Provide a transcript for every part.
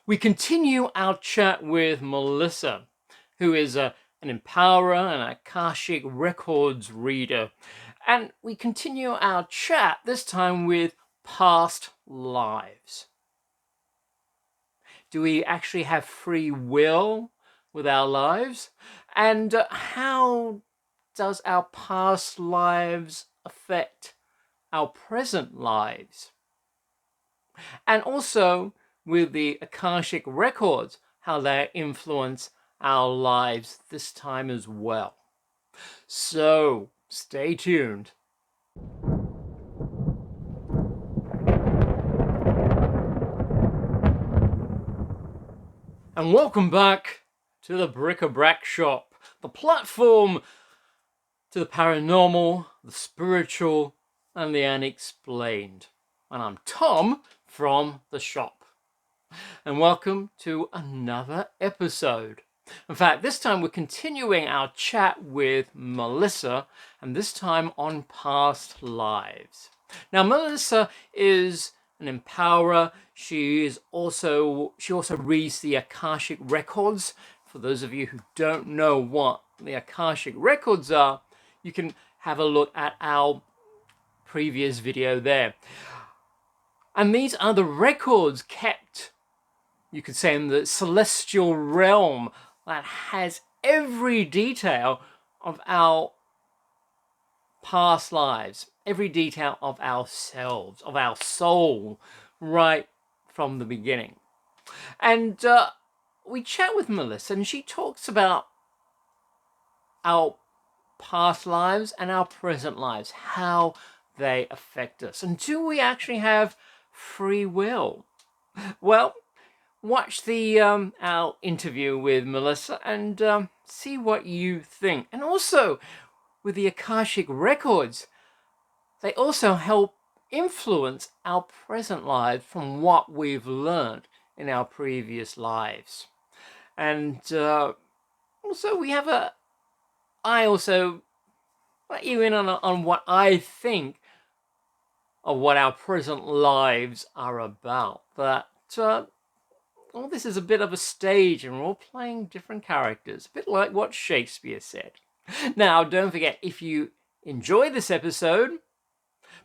We continue our chat with Melissa, who is an empowerer and Akashic Records reader. And we continue our chat, this time with past lives. Do we actually have free will with our lives? And how does our past lives affect our present lives? And also with the Akashic Records, how they influence our lives this time as well. So stay tuned. And welcome back to the Bric-a-Brac Shop, the platform to the paranormal, the spiritual, and the unexplained. And I'm Tom from the shop. And welcome to another episode. In fact, this time we're continuing our chat with Melissa, and this time on past lives. Now, Melissa is an empowerer. She also reads the Akashic Records. For those of you who don't know what the Akashic Records are, you can have a look at our previous video there. And these are the records kept, you could say, in the celestial realm that has every detail of our past lives, every detail of ourselves, of our soul, right from the beginning. And we chat with Melissa, and she talks about our past lives and our present lives, how they affect us. And do we actually have free will? Well, watch the our interview with Melissa and see what you think. And also with the Akashic Records, they also help influence our present lives from what we've learned in our previous lives. And also we have I also let you in on what I think of what our present lives are about. That well, this is a bit of a stage and we're all playing different characters, a bit like what Shakespeare said. Now, don't forget, if you enjoy this episode,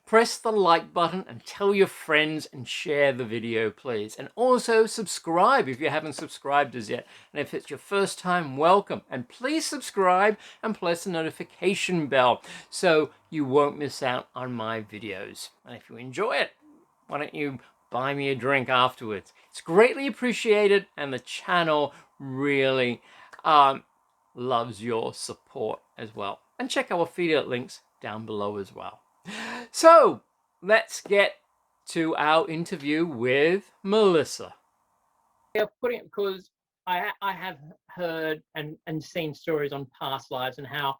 press the like button and tell your friends and share the video, please. And also subscribe if you haven't subscribed as yet. And if it's your first time, welcome. And please subscribe and press the notification bell so you won't miss out on my videos. And if you enjoy it, why don't you buy me a drink afterwards? It's greatly appreciated, and the channel really loves your support as well. And check our affiliate links down below as well. So let's get to our interview with Melissa. Yeah, putting it because I have heard and seen stories on past lives and how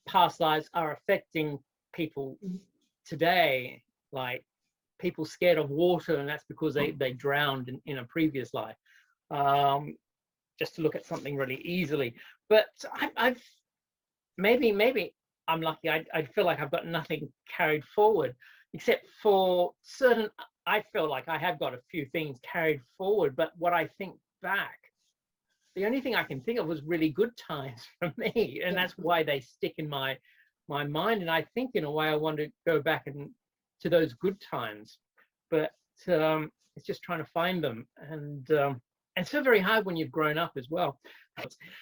past lives are affecting people today, like people scared of water, and that's because they drowned in a previous life. Just to look at something really easily. But I've maybe I'm lucky. I feel like I've got nothing carried forward, except for certain. I feel like I have got a few things carried forward, but what I think back, the only thing I can think of was really good times for me, and that's why they stick in my mind. And I think in a way I want to go back to those good times, but it's just trying to find them, and it's so very hard when you've grown up as well.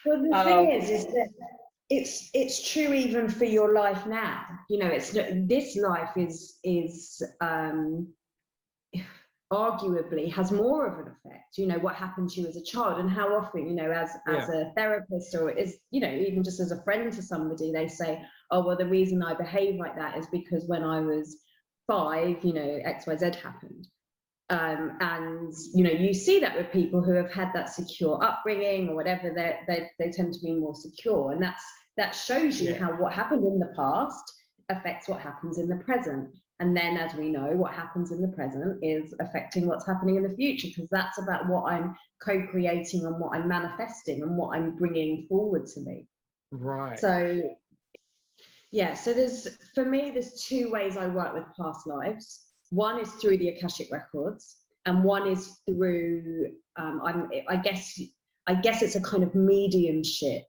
Well, the thing is that it's true even for your life now. You know, it's this life is arguably has more of an effect. You know, what happened to you as a child, and how often, you know, as a therapist, or even just as a friend to somebody, they say, oh well, the reason I behave like that is because when I was 5, you know, XYZ happened. And you know, you see that with people who have had that secure upbringing or whatever, they tend to be more secure, and that shows you how what happened in the past affects what happens in the present. And then, as we know, what happens in the present is affecting what's happening in the future, because that's about what I'm co-creating and what I'm manifesting and what I'm bringing forward to me. Right. So yeah, so for me there's 2 ways I work with past lives. One is through the Akashic Records, and one is through I guess it's a kind of mediumship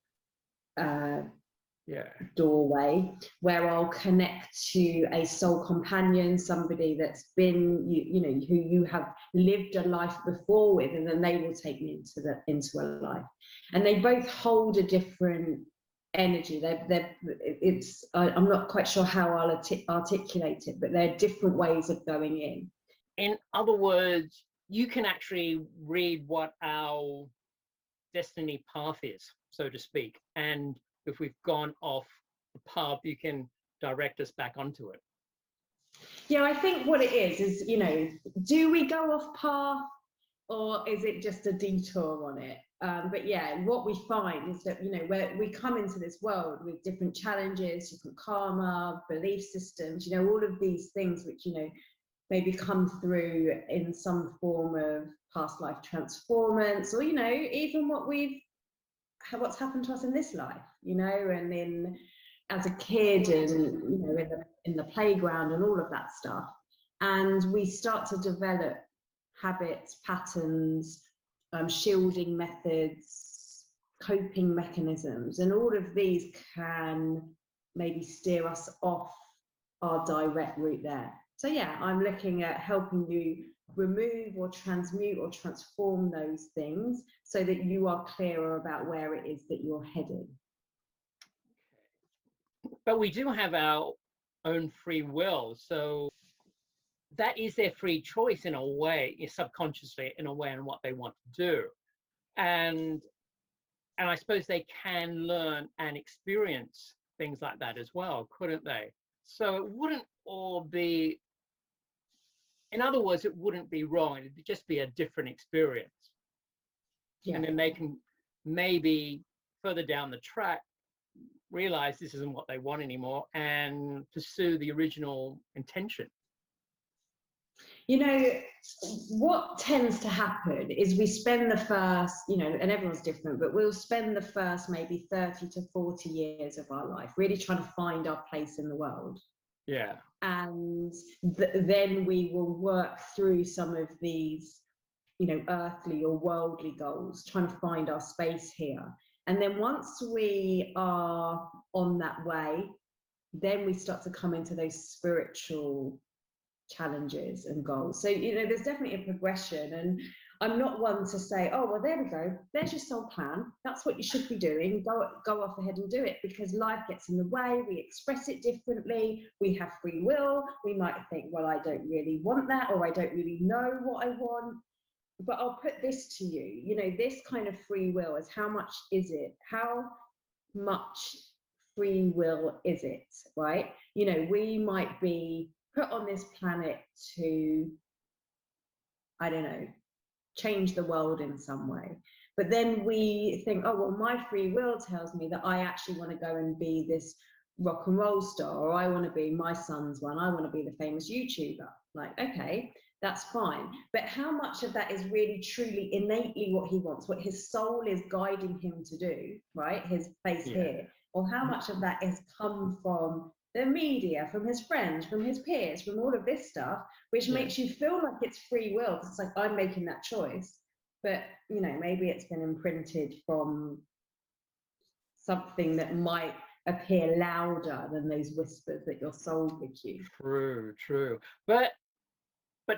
doorway, where I'll connect to a soul companion, somebody that's been you know, who you have lived a life before with, and then they will take me into a life, and they both hold a different energy. I'm not quite sure how I'll articulate it, but there are different ways of going in. In other words, you can actually read what our destiny path is, so to speak, and if we've gone off the path, you can direct us back onto it. Yeah, I think what it is, you know, do we go off path, or is it just a detour on it? But yeah, what we find is that, you know, where we come into this world with different challenges, different karma, belief systems, you know, all of these things which, you know, maybe come through in some form of past life transformance, or, you know, even what's happened to us in this life, you know, and in as a kid, and, you know, in the playground and all of that stuff. And we start to develop habits, patterns, shielding methods, coping mechanisms, and all of these can maybe steer us off our direct route there. So yeah, I'm looking at helping you remove or transmute or transform those things so that you are clearer about where it is that you're heading. But we do have our own free will, so that is their free choice in a way, subconsciously in a way, on what they want to do. And I suppose they can learn and experience things like that as well, couldn't they? So it wouldn't all be, in other words, it wouldn't be wrong. It'd just be a different experience. Yeah. And then they can maybe further down the track realize this isn't what they want anymore and pursue the original intention. You know, what tends to happen is we spend the first, you know, and everyone's different, but we'll spend the first maybe 30 to 40 years of our life really trying to find our place in the world. Yeah. And then we will work through some of these, you know, earthly or worldly goals, trying to find our space here. And then once we are on that way, then we start to come into those spiritual challenges and goals. So, you know, there's definitely a progression, and I'm not one to say, oh, well, there we go, there's your soul plan, that's what you should be doing, go off ahead and do it, because life gets in the way, we express it differently, we have free will, we might think, well, I don't really want that, or I don't really know what I want. But I'll put this to you, you know, this kind of free will is, how much is it? How much free will is it, right? You know, we might be put on this planet to, I don't know, change the world in some way. But then we think, oh, well, my free will tells me that I actually want to go and be this rock and roll star, or I want to be, my son's one, I want to be the famous YouTuber. Like, okay, that's fine. But how much of that is really truly innately what he wants, what his soul is guiding him to do, right? His place here. Or how much of that has come from the media, from his friends, from his peers, from all of this stuff, which makes you feel like it's free will, because it's like, I'm making that choice. But, you know, maybe it's been imprinted from something that might appear louder than those whispers that your soul gives you. True. But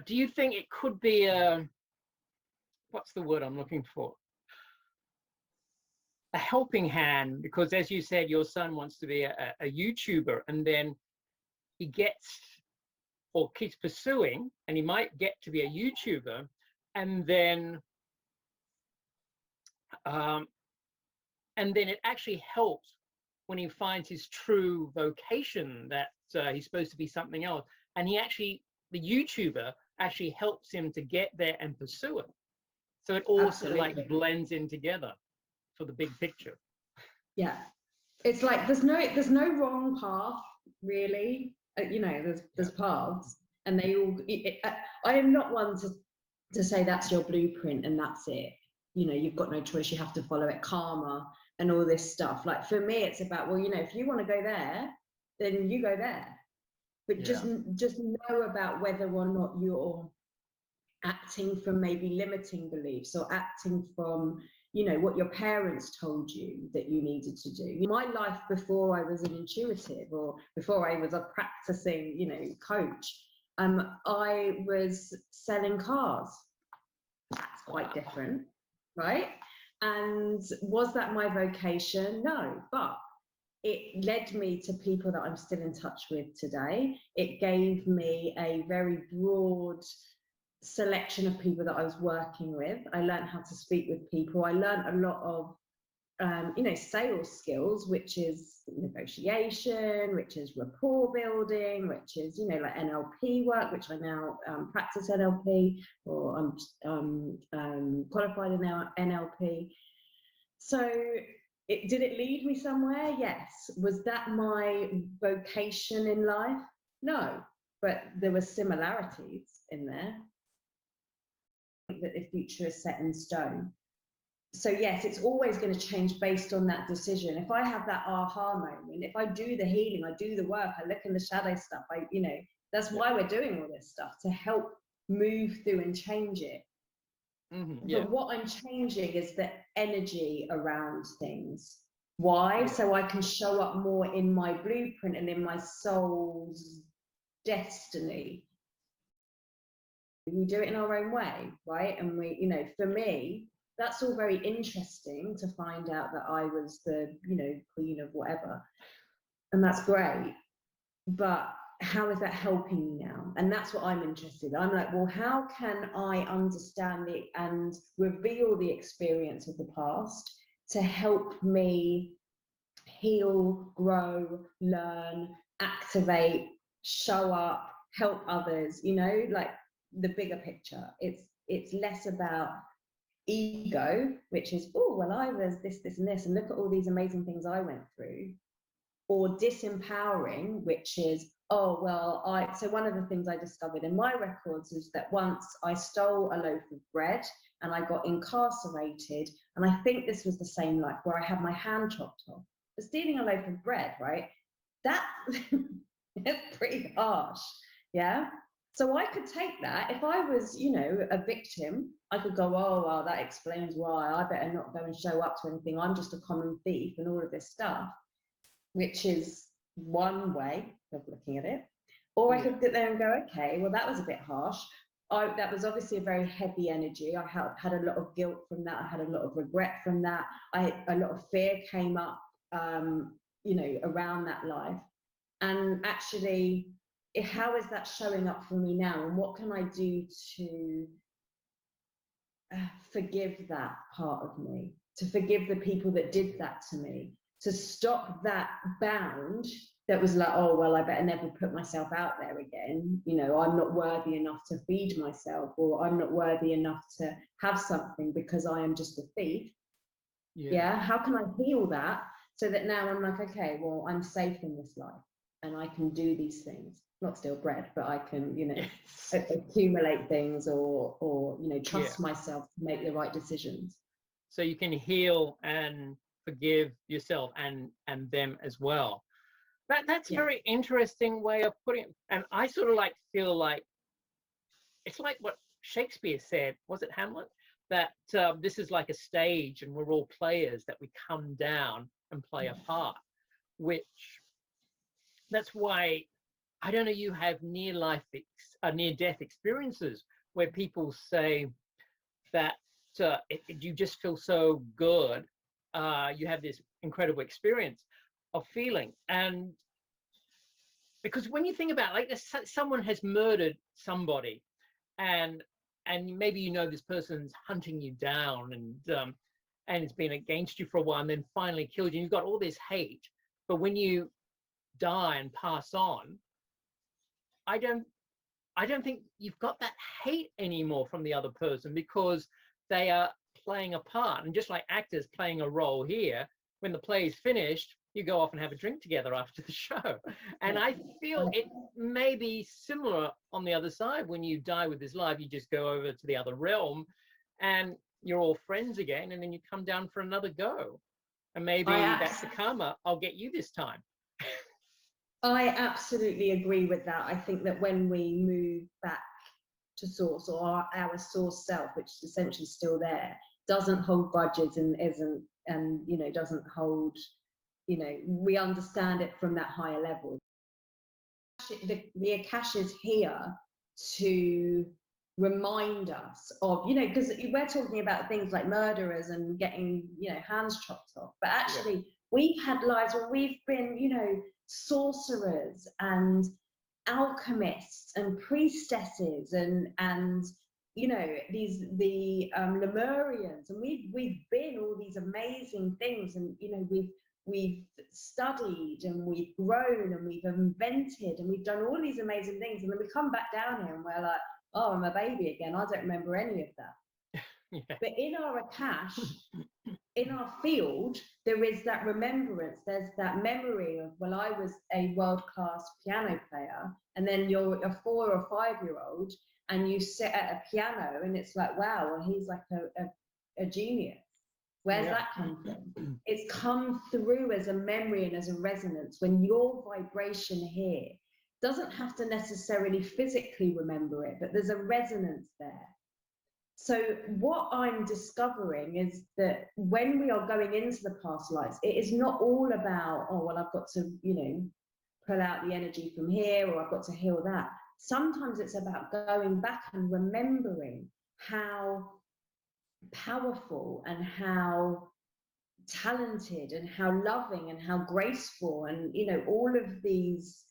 do you think it could be what's the word I'm looking for? A helping hand, because as you said, your son wants to be a YouTuber, and then he gets or keeps pursuing, and he might get to be a YouTuber, and then it actually helps when he finds his true vocation, that he's supposed to be something else, and the YouTuber actually helps him to get there and pursue it. So it all sort of like blends in together for the big picture. Yeah, it's like there's no wrong path, really. You know, there's paths, and they all. I am not one to say that's your blueprint and that's it. You know, you've got no choice, you have to follow it, karma and all this stuff. Like, for me, it's about, well, you know, if you want to go there, then you go there. But just know about whether or not you're acting from maybe limiting beliefs, or acting from, you know, what your parents told you that you needed to do. My life before I was an intuitive, or before I was a practicing, you know, coach, I was selling cars. That's quite different, right? And was that my vocation? No, but it led me to people that I'm still in touch with today. It gave me a very broad selection of people that I was working with. I learned how to speak with people. I learned a lot of you know, sales skills, which is negotiation, which is rapport building, which is, you know, like NLP work, which I now practice NLP, or I'm qualified in NLP. So did it lead me somewhere? Yes. Was that my vocation in life? No, but there were similarities in there. That the future is set in stone. So yes, it's always going to change based on that decision. If I have that aha moment, if I do the healing, I do the work, I look in the shadow stuff, you know, that's why we're doing all this stuff, to help move through and change it. But what I'm changing is the energy around things. Why? So I can show up more in my blueprint and in my soul's destiny. We do it in our own way, right? And we, you know, for me, that's all very interesting to find out that I was the, you know, queen of whatever. And that's great. But how is that helping me now? And that's what I'm interested in. I'm like, well, how can I understand it and reveal the experience of the past to help me heal, grow, learn, activate, show up, help others, you know, like the bigger picture. It's less about ego, which is, oh, well, I was this, and this, and look at all these amazing things I went through. Or disempowering, which is, oh, well, so one of the things I discovered in my records is that once I stole a loaf of bread and I got incarcerated, and I think this was the same life where I had my hand chopped off. But stealing a loaf of bread, right? That's pretty harsh, yeah? So I could take that. If I was, you know, a victim, I could go, oh, well, that explains why. I better not go and show up to anything. I'm just a common thief and all of this stuff, which is one way of looking at it. Or I could sit there and go, okay, well, that was a bit harsh. That was obviously a very heavy energy. I had a lot of guilt from that. I had a lot of regret from that. A lot of fear came up, you know, around that life. And actually, how is that showing up for me now? And what can I do to forgive that part of me, to forgive the people that did that to me, to stop that bound that was like, oh, well, I better never put myself out there again. You know, I'm not worthy enough to feed myself, or I'm not worthy enough to have something because I am just a thief. Yeah. How can I heal that so that now I'm like, okay, well, I'm safe in this life and I can do these things, not steal bread, but I can, you know, accumulate things, or, you know, trust myself to make the right decisions. So you can heal and forgive yourself and them as well. That's a very interesting way of putting it. And I sort of like feel like it's like what Shakespeare said, was it Hamlet? That this is like a stage and we're all players, that we come down and play a part, which that's why, I don't know, you have near-death experiences where people say that you just feel so good. You have this incredible experience of feeling. And because when you think about it, like someone has murdered somebody, and maybe, you know, this person's hunting you down, and it's been against you for a while, and then finally killed you. You've got all this hate, but when you die and pass on, I don't think you've got that hate anymore from the other person, because they are playing a part. And just like actors playing a role here, when the play is finished, you go off and have a drink together after the show. And I feel it may be similar on the other side. When you die with this life, you just go over to the other realm and you're all friends again, and then you come down for another go. And maybe that's the karma. I'll get you this time. I absolutely agree with that. I think that when we move back to source, or our source self, which is essentially still there, doesn't hold grudges and isn't, and doesn't hold, we understand it from that higher level. The Akash is here to remind us of, because we're talking about things like murderers and getting, hands chopped off, but actually we've had lives where we've been, sorcerers and alchemists and priestesses and the Lemurians, and we've been all these amazing things, and we've studied and we've grown and we've invented and we've done all these amazing things, and then we come back down here and we're like, oh, I'm a baby again, I don't remember any of that. But in our Akash, in our field, there is that remembrance, there's that memory of, well, I was a world-class piano player, and then you're a 4 or 5-year-old and you sit at a piano and it's like, wow, well, he's like a genius. Where's that come from? It's come through as a memory and as a resonance. When your vibration here doesn't have to necessarily physically remember it, but there's a resonance there. So what I'm discovering is that when we are going into the past lives, it is not all about, oh, well, I've got to, pull out the energy from here, or I've got to heal that. Sometimes it's about going back and remembering how powerful and how talented and how loving and how graceful and all of these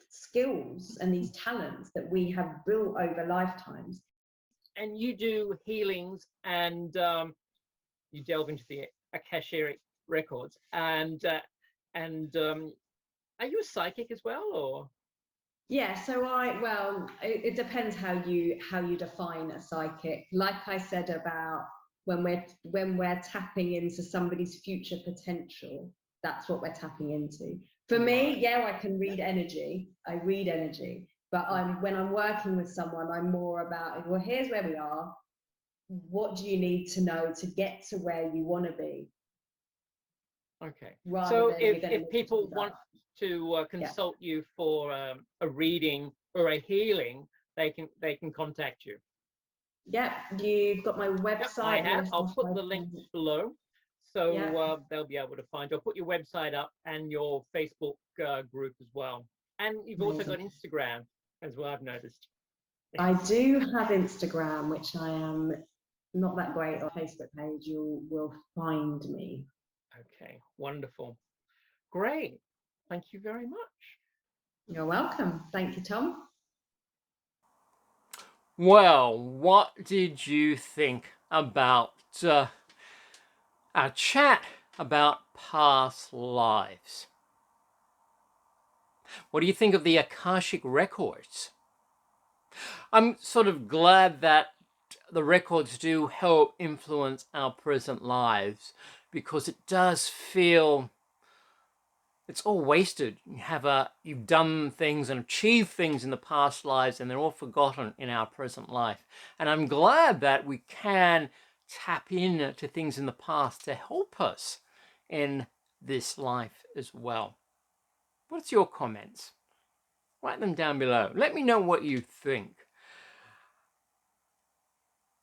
skills and these talents that we have built over lifetimes. And you do healings, and you delve into the Akashic records, and are you a psychic as well, or? Yeah, so it depends how you define a psychic. Like I said about when we're tapping into somebody's future potential, that's what we're tapping into. For me, I can read energy. I read energy, but when I'm working with someone, I'm more about, well, here's where we are. What do you need to know to get to where you want to be? Okay. So if people want to consult you for a reading or a healing, they can contact you. Yeah, you've got my website. Yep, I have. I'll put the links below, so they'll be able to find you. I'll put your website up and your Facebook group as well. And you've also got Instagram as well, I've noticed. I do have Instagram, which I am not that great on. Facebook page, you will find me. Okay, wonderful. Great. Thank you very much. You're welcome. Thank you, Tom. Well, what did you think about our chat about past lives? What do you think of the Akashic records? I'm sort of glad that the records do help influence our present lives, because it does feel it's all wasted. You've done things and achieved things in the past lives, and they're all forgotten in our present life. And I'm glad that we can tap into things in the past to help us in this life as well. What's your comments? Write them down below. Let me know what you think.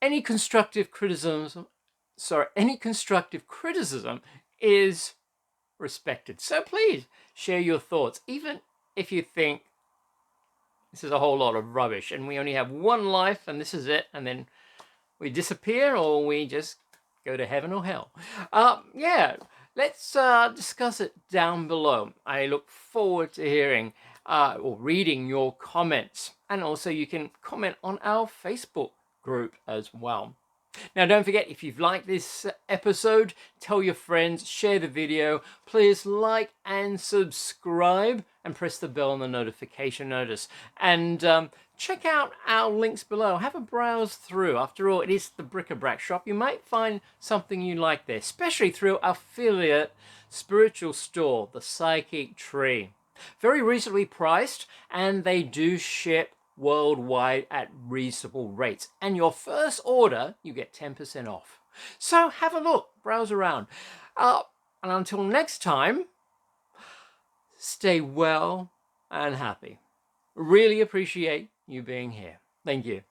Any constructive criticism is respected. So please share your thoughts, even if you think this is a whole lot of rubbish and we only have one life and this is it, and then we disappear or we just go to heaven or hell. Let's discuss it down below. I look forward to hearing or reading your comments, and also you can comment on our Facebook group as well. Now, don't forget, if you've liked this episode, tell your friends, share the video, please like and subscribe, and press the bell on the notification notice. And check out our links below. Have a browse through. After all, it is the Bric-a-Brac shop. You might find something you like there, especially through our affiliate spiritual store, the Psychic Tree. Very reasonably priced, and they do ship worldwide at reasonable rates, and your first order you get 10% off. So have a look, browse around, and until next time, stay well and happy. Really appreciate you being here. Thank you.